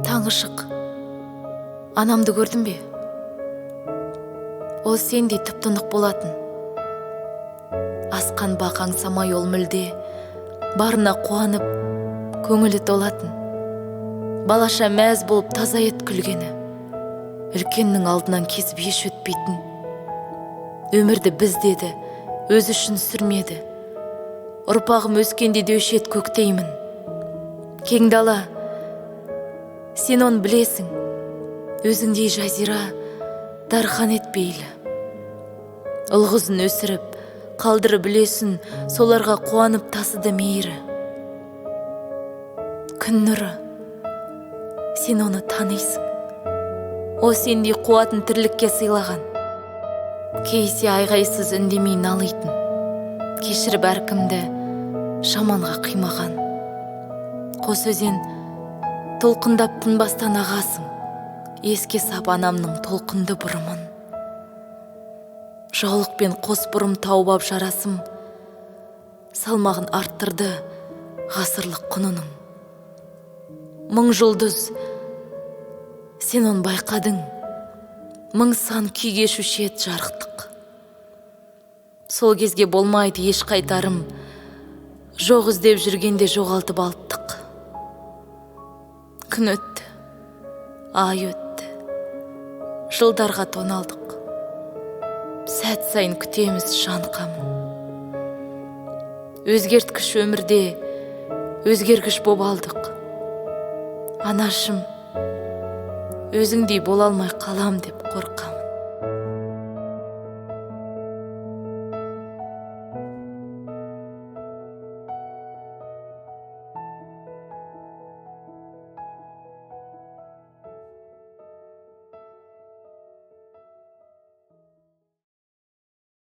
Таң ышық, анамды көрдің бе? Ол сендей тұп-тұнық болатын. Асқан бақ аңсамай ол мүлде, барына қуанып, көңілі толатын. Балаша мәз болып таза ет күлгені, үлкеннің алдынан кесіп еш өтпейтін. Өмірді біз деді, өз үшін сүрмеді. Ұрпағым өскенде дөшет көктеймін. Кең дала, сен оны білесің, өзіңдей жазира дархан етпейлі. Ұлғызын өсіріп, қалдырып білесін, соларға қуанып тасыды мейірі. Күн нұры, сен оны танисың. О сендей қуатын тірлікке сыйлаған. Кейсе айғайсыз үндемей налитын, кешіріп әркімді жаманға қимаған. Қос өзен толқындап тынбастан ағасың, еске сап анамның толқынды бұрымын. Жаулықпен қос бұрым тауып жарасым, салмағын арттырды ғасырлық құнының. Мың жұлдыз, сен оны байқадың, мың сан күй кешуші ед жарықтық. Сол кезге болмайды еш қайтарым, жоқ іздеп жүргенде жоғалтып алттық. Күн өтті, ай өтті, жылдарға тоналдық. Сәт сайын күтеміз жан қамын. Өзгерткіш өмірде өзгергіш боп алдық. Анашым, өзіңдей бола алмай қалам деп қорқам.